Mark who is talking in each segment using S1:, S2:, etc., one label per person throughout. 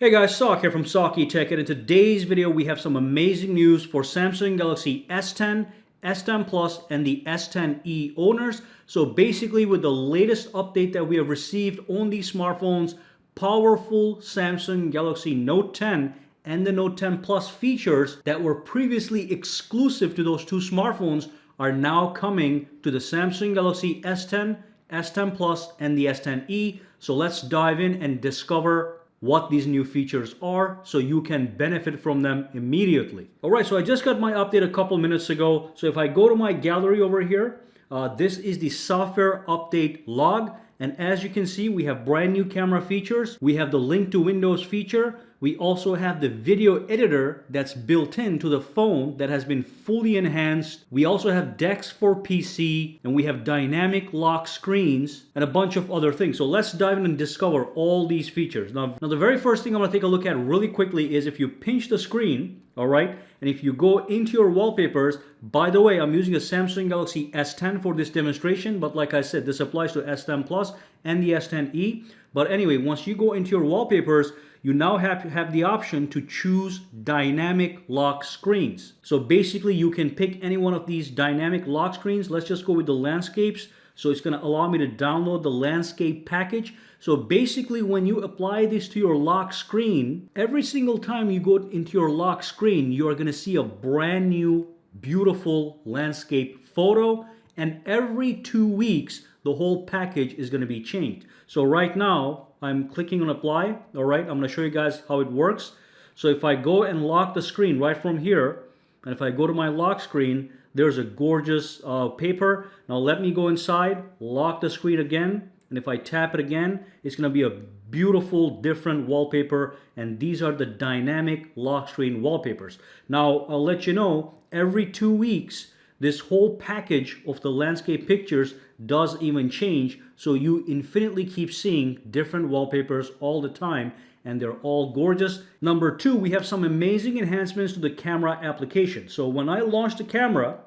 S1: Hey guys, Sak here from SAKITECH, and in today's video we have some amazing news for Samsung Galaxy S10, S10 Plus, and the S10e owners. So basically, with the latest update that we have received on these smartphones, powerful Samsung Galaxy Note 10 and the Note 10 Plus features that were previously exclusive to those two smartphones are now coming to the Samsung Galaxy S10, S10 Plus, and the S10e. So let's dive in and discover what these new features are so you can benefit from them immediately. Alright, so I just got my update a couple minutes ago. So if I go to my gallery over here, this is the software update log. And as you can see, we have brand new camera features. We have the link to Windows feature. We also have the video editor that's built into the phone that has been fully enhanced. We also have DeX for PC, and we have dynamic lock screens and a bunch of other things. So let's dive in and discover all these features. Now the very first thing I'm gonna take a look at really quickly is if you pinch the screen, all right, and if you go into your wallpapers, by the way, I'm using a Samsung Galaxy S10 for this demonstration, but like I said, this applies to S10 Plus and the S10e. But anyway, once you go into your wallpapers, you now have the option to choose dynamic lock screens. So basically, you can pick any one of these dynamic lock screens. Let's just go with the landscapes. So it's going to allow me to download the landscape package. So basically, when you apply this to your lock screen, every single time you go into your lock screen, you are going to see a brand new, beautiful landscape photo. And every 2 weeks, the whole package is going to be changed. So right now, I'm clicking on apply. All right, I'm going to show you guys how it works. So if I go and lock the screen right from here, and if I go to my lock screen, there's a gorgeous paper. Now let me go inside, lock the screen again, and if I tap it again, it's going to be a beautiful different wallpaper, and these are the dynamic lock screen wallpapers. Now I'll let you know, every 2 weeks, this whole package of the landscape pictures does even change, so you infinitely keep seeing different wallpapers all the time, and they're all gorgeous. Number two, we have some amazing enhancements to the camera application. So when I launch the camera,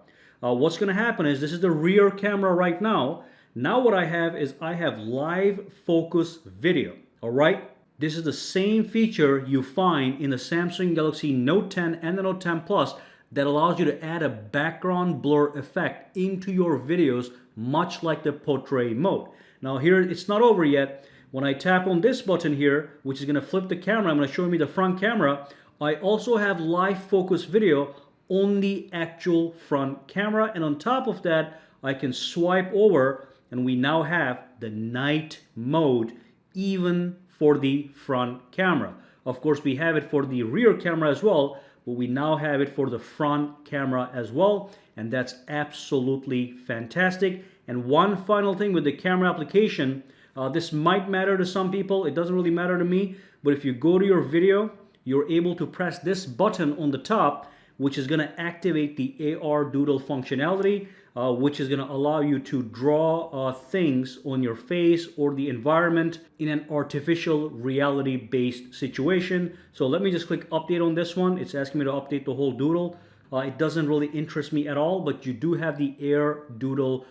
S1: what's going to happen is, this is the rear camera right now. Now what I have is I have live focus video. All right, this is the same feature you find in the Samsung Galaxy Note 10 and the Note 10 Plus that allows you to add a background blur effect into your videos, much like the portrait mode. Now here, it's not over yet. When I tap on this button here, which is going to flip the camera, I'm going to show me the front camera. I also have live focus video on the actual front camera. And on top of that, I can swipe over and we now have the night mode even for the front camera. Of course, we have it for the rear camera as well, but we now have it for the front camera as well, and that's absolutely fantastic. And one final thing with the camera application, this might matter to some people, it doesn't really matter to me, but if you go to your video, you're able to press this button on the top, which is going to activate the AR Doodle functionality, which is going to allow you to draw things on your face or the environment in an artificial reality based situation. So let me just click update on this one. It's asking me to update the whole Doodle. It doesn't really interest me at all, but you do have the AR Doodle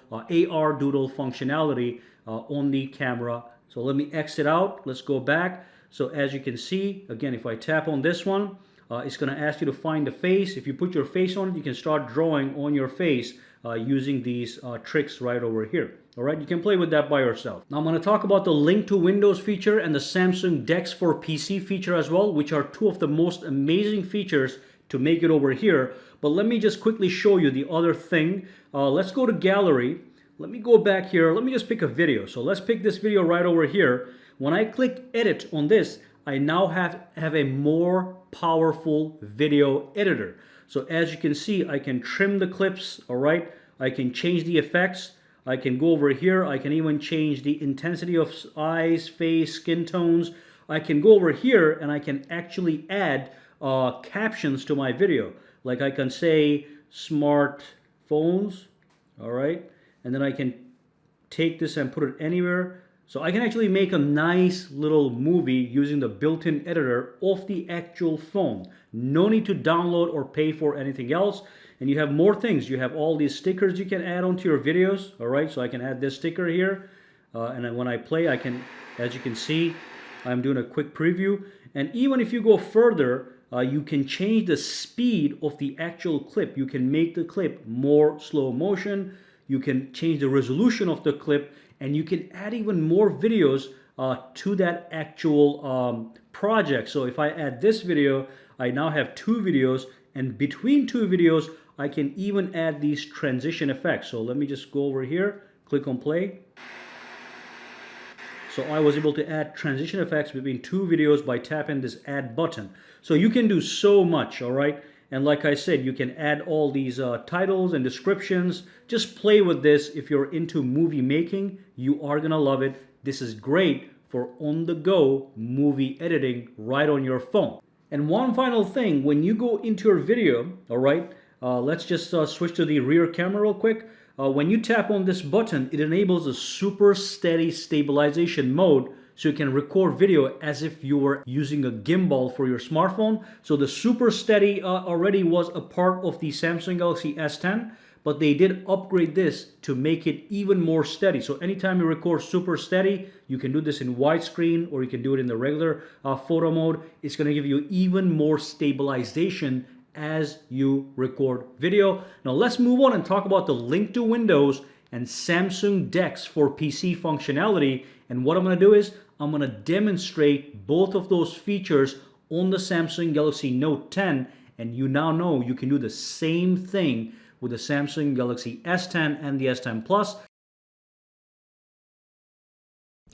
S1: functionality on the camera. So let me exit out. Let's go back. So as you can see, again, if I tap on this one, it's going to ask you to find the face. If you put your face on it, you can start drawing on your face using these tricks right over here. All right, you can play with that by yourself. Now I'm going to talk about the link to Windows feature and the Samsung DeX for PC feature as well, which are two of the most amazing features to make it over here. But let me just quickly show you the other thing. Let's go to gallery. Let me go back here. Let me just pick a video. So let's pick this video right over here. When I click edit on this, I now have a more powerful video editor. So as you can see, I can trim the clips, all right? I can change the effects. I can go over here. I can even change the intensity of eyes, face, skin tones. I can go over here and I can actually add captions to my video. Like I can say smartphones, all right? And then I can take this and put it anywhere. So I can actually make a nice little movie using the built-in editor off the actual phone. No need to download or pay for anything else. And you have more things. You have all these stickers you can add onto your videos. All right, so I can add this sticker here. And then when I play, I can, as you can see, I'm doing a quick preview. And even if you go further, you can change the speed of the actual clip. You can make the clip more slow motion. You can change the resolution of the clip, and you can add even more videos to that actual project. So if I add this video, I now have 2 videos, and between 2 videos, I can even add these transition effects. So let me just go over here, click on play. So I was able to add transition effects between 2 videos by tapping this add button. So you can do so much, all right? And like I said, you can add all these titles and descriptions. Just play with this. If you're into movie making, you are gonna love it. This is great for on-the-go movie editing right on your phone. And one final thing, when you go into your video, all right, let's just switch to the rear camera real quick. When you tap on this button, it enables a super steady stabilization mode, so you can record video as if you were using a gimbal for your smartphone. So the super steady already was a part of the Samsung Galaxy S10, but they did upgrade this to make it even more steady. So anytime you record super steady, you can do this in widescreen, or you can do it in the regular photo mode. It's going to give you even more stabilization as you record video. Now let's move on and talk about the link to Windows and Samsung DeX for PC functionality. And what I'm going to do is I'm going to demonstrate both of those features on the Samsung Galaxy Note 10, and you now know you can do the same thing with the Samsung Galaxy S10 and the S10 Plus.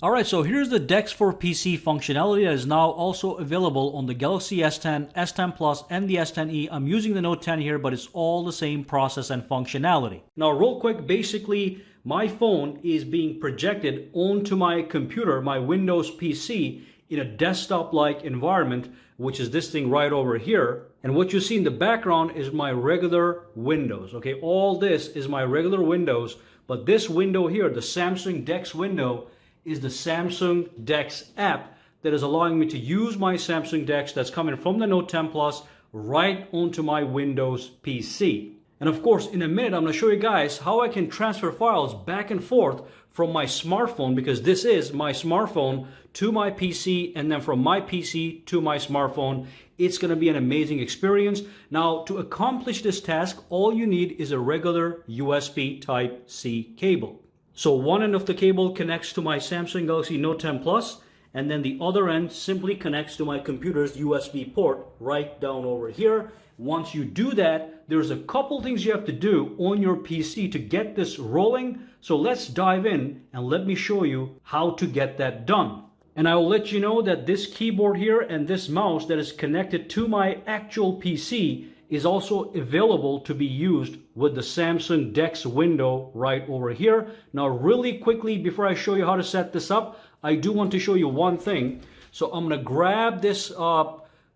S1: Alright, so here's the DeX for PC functionality that is now also available on the Galaxy S10, S10 Plus, and the S10e. I'm using the Note 10 here, but it's all the same process and functionality. Now, real quick, basically, my phone is being projected onto my computer, my Windows PC, in a desktop-like environment, which is this thing right over here. And what you see in the background is my regular Windows, okay? All this is my regular Windows, but this window here, the Samsung DeX window, is the Samsung DeX app that is allowing me to use my Samsung DeX that's coming from the Note 10 Plus right onto my Windows PC. And of course, in a minute, I'm going to show you guys how I can transfer files back and forth from my smartphone, because this is my smartphone to my PC, and then from my PC to my smartphone. It's going to be an amazing experience. Now, to accomplish this task, all you need is a regular USB Type-C cable. So one end of the cable connects to my Samsung Galaxy Note 10 Plus, and then the other end simply connects to my computer's USB port right down over here. Once you do that, there's a couple things you have to do on your PC to get this rolling. So let's dive in and let me show you how to get that done. And I will let you know that this keyboard here and this mouse that is connected to my actual PC is also available to be used with the Samsung DeX window right over here. Now, really quickly, before I show you how to set this up, I do want to show you one thing. So I'm going to grab this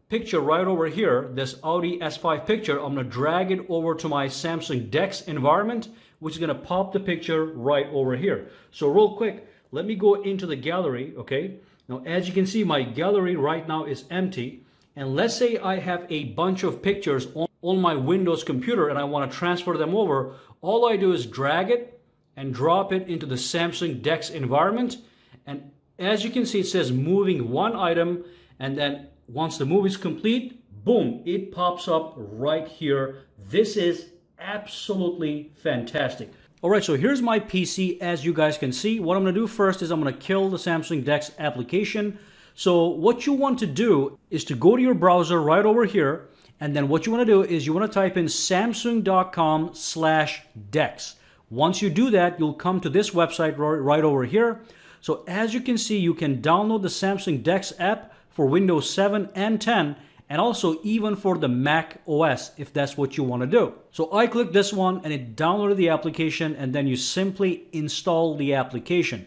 S1: picture right over here, this Audi S5 picture. I'm going to drag it over to my Samsung DeX environment, which is going to pop the picture right over here. So real quick, let me go into the gallery, okay? Now, as you can see, my gallery right now is empty. And let's say I have a bunch of pictures on my Windows computer and I want to transfer them over. All I do is drag it and drop it into the Samsung DeX environment. And as you can see, it says moving one item. And then once the move is complete, boom, it pops up right here. This is absolutely fantastic. All right, so here's my PC. As you guys can see, what I'm going to do first is I'm going to kill the Samsung DeX application. So what you want to do is to go to your browser right over here, and then what you want to do is you want to type in samsung.com/DeX. Once you do that, you'll come to this website right over here. So as you can see, you can download the Samsung DeX app for Windows 7 and 10, and also even for the Mac OS if that's what you want to do. So I clicked this one and it downloaded the application, and then you simply install the application.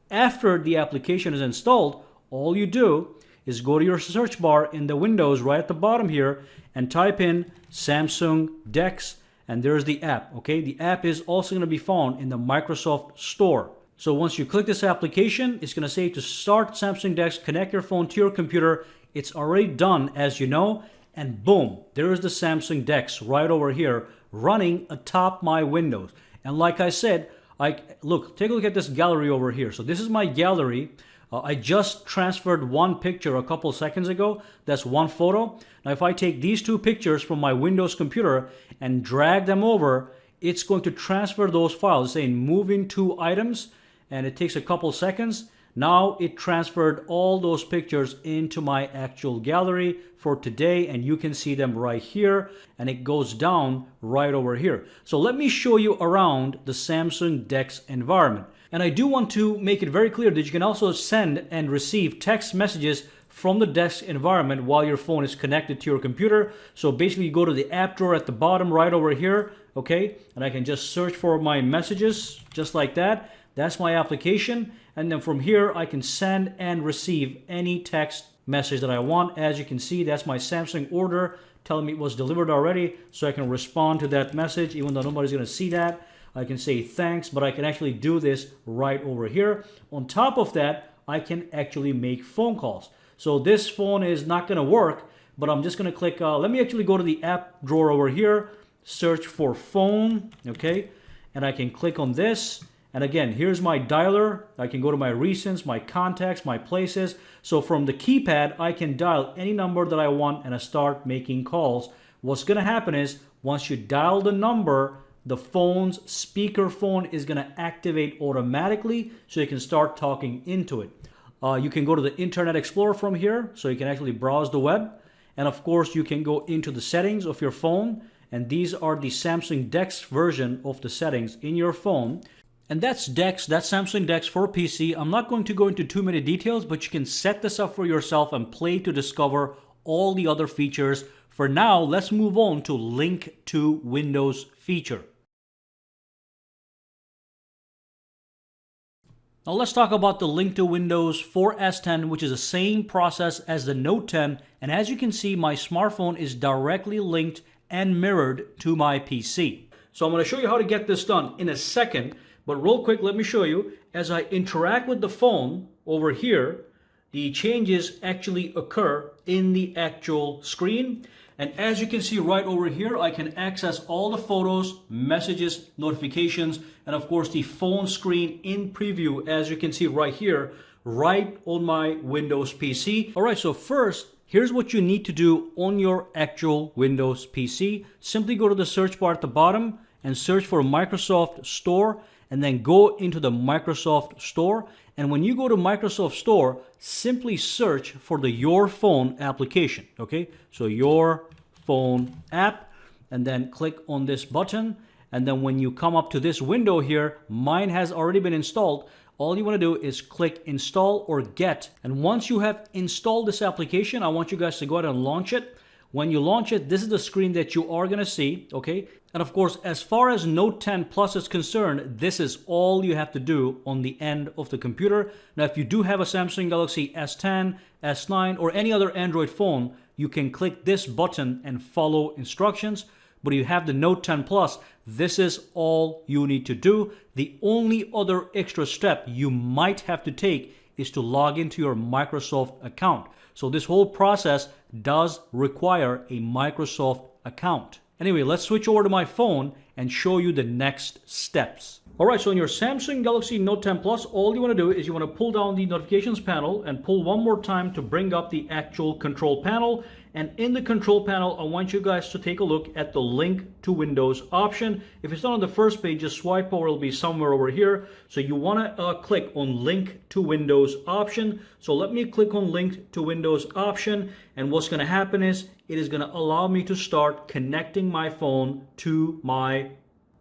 S1: After the application is installed, all you do is go to your search bar in the Windows right at the bottom here and type in Samsung DeX, and there's the app, okay? The app is also going to be found in the Microsoft Store. So once you click this application, it's going to say to start Samsung DeX, connect your phone to your computer. It's already done, as you know, and boom, there is the Samsung DeX right over here running atop my Windows. And like I said, take a look at this gallery over here. So this is my gallery. I just transferred one picture a couple seconds ago. That's one photo. Now if I take these two pictures from my Windows computer and drag them over, it's going to transfer those files, saying moving to items, and it takes a couple seconds. Now it transferred all those pictures into my actual gallery for today, and you can see them right here, and it goes down right over here. So let me show you around the Samsung DeX environment. And I do want to make it very clear that you can also send and receive text messages from the DeX environment while your phone is connected to your computer. So basically you go to the app drawer at the bottom right over here, okay? And I can just search for my messages just like that. That's my application. And then from here, I can send and receive any text message that I want. As you can see, that's my Samsung order telling me it was delivered already. So I can respond to that message, even though nobody's going to see that. I can say thanks, but I can actually do this right over here. On top of that, I can actually make phone calls. So this phone is not going to work, but I'm just going to click, let me actually go to the app drawer over here, search for phone, okay? And I can click on this. And again, here's my dialer. I can go to my recents, my contacts, my places. So from the keypad, I can dial any number that I want and I start making calls. What's going to happen is once you dial the number, the phone's speakerphone is going to activate automatically so you can start talking into it. You can go to the Internet Explorer from here, so you can actually browse the web. And of course, you can go into the settings of your phone. And these are the Samsung DeX version of the settings in your phone. And that's DeX, that's Samsung DeX for PC. I'm not going to go into too many details, but you can set this up for yourself and play to discover all the other features. For now, let's move on to Link to Windows feature. Now let's talk about the Link to Windows for S10, which is the same process as the Note 10. And as you can see, my smartphone is directly linked and mirrored to my PC. So I'm going to show you how to get this done in a second. But real quick, let me show you. As I interact with the phone over here, the changes actually occur in the actual screen. And as you can see right over here, I can access all the photos, messages, notifications, and of course the phone screen in preview, as you can see right here, right on my Windows PC. All right, so first, here's what you need to do on your actual Windows PC. Simply go to the search bar at the bottom and search for Microsoft Store, and then go into the Microsoft Store. And when you go to Microsoft Store, simply search for the Your Phone application, okay? So Your Phone app, and then click on this button. And then when you come up to this window here, mine has already been installed. All you want to do is click Install or Get. And once you have installed this application, I want you guys to go ahead and launch it. When you launch it, this is the screen that you are going to see, okay? And of course, as far as Note 10 Plus is concerned, this is all you have to do on the end of the computer. Now, if you do have a Samsung Galaxy S10, S9, or any other Android phone, you can click this button and follow instructions. But if you have the Note 10 Plus, this is all you need to do. The only other extra step you might have to take is to log into your Microsoft account. So this whole process does require a Microsoft account. Anyway, let's switch over to my phone and show you the next steps. All right, so in your Samsung Galaxy Note 10 Plus, all you want to do is you want to pull down the notifications panel and pull one more time to bring up the actual control panel. And in the control panel, I want you guys to take a look at the Link to Windows option. If it's not on the first page, just swipe over, it'll be somewhere over here. So you want to click on Link to Windows option. So let me click on Link to Windows option. And what's going to happen is it is going to allow me to start connecting my phone to my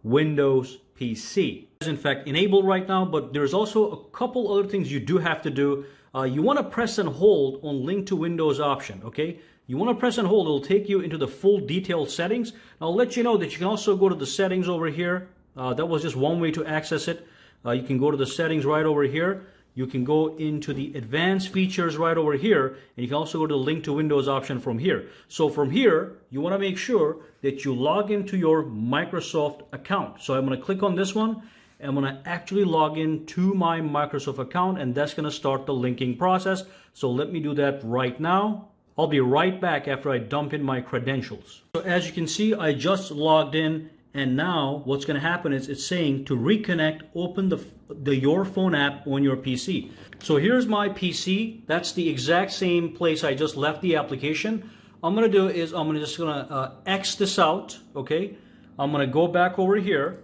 S1: Windows PC. It's in fact enabled right now, but there's also a couple other things you do have to do. You want to press and hold on Link to Windows option, okay? You want to press and hold, it'll take you into the full detailed settings. I'll let you know that you can also go to the settings over here. That was just one way to access it. You can go to the settings right over here. You can go into the advanced features right over here, and you can also go to the Link to Windows option from here. So from here, you want to make sure that you log into your Microsoft account. So I'm going to click on this one. I'm going to actually log in to my Microsoft account, and that's going to start the linking process. So let me do that right now. I'll be right back after I dump in my credentials. So as you can see, I just logged in And now what's going to happen is it's saying to reconnect, open the Your Phone app on your PC. So here's my PC. That's the exact same place I just left the application. I'm going to do is I'm just going to X this out, okay? I'm going to go back over here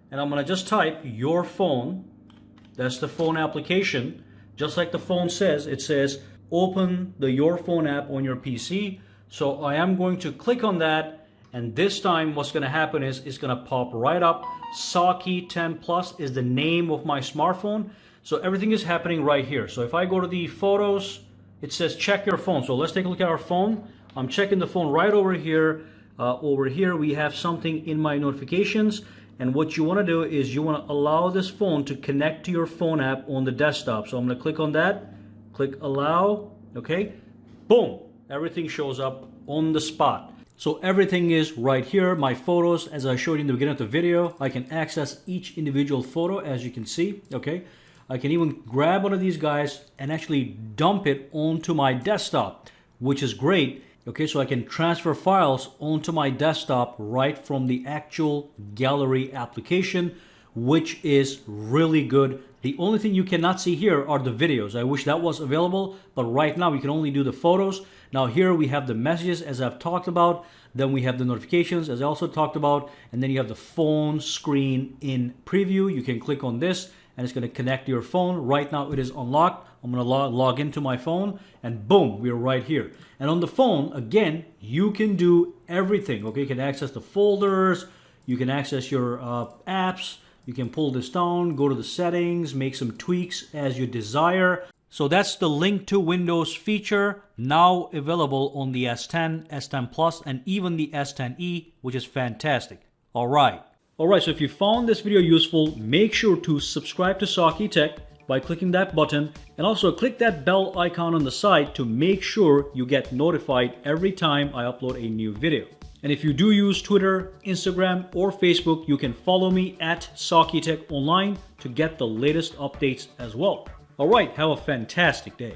S1: and I'm going to just type Your Phone. That's the phone application. Just like the phone says, it says open the Your Phone app on your PC. So I am going to click on that. And this time what's going to happen is it's going to pop right up. SAKITECH Plus is the name of my smartphone. So everything is happening right here. So if I go to the photos, it says check your phone. So let's take a look at our phone. I'm checking the phone right over here. Over here we have something in my notifications. And what you want to do is you want to allow this phone to connect to your phone app on the desktop. So I'm going to click on that. Click allow. Okay. Boom. Everything shows up on the spot. So everything is right here. My photos, as I showed you in the beginning of the video, I can access each individual photo, as you can see, okay? I can even grab one of these guys and actually dump it onto my desktop, which is great, okay? So I can transfer files onto my desktop right from the actual gallery application, which is really good. The only thing you cannot see here are the videos. I wish that was available, but right now we can only do the photos. Now here we have the messages, as I've talked about. Then we have the notifications, as I also talked about. And then you have the phone screen in preview. You can click on this and it's going to connect to your phone. Right now it is unlocked. I'm going to log into my phone and boom, we're right here. And on the phone, again, you can do everything. Okay, you can access the folders. You can access your apps. You can pull this down, go to the settings, make some tweaks as you desire. So that's the link to Windows feature now available on the S10, S10 Plus, and even the S10e, which is fantastic. All right, so if you found this video useful, make sure to subscribe to SAKITECH by clicking that button, and also click that bell icon on the side to make sure you get notified every time I upload a new video. And if you do use Twitter, Instagram, or Facebook, you can follow me at SAKITECH Online to get the latest updates as well. All right, have a fantastic day.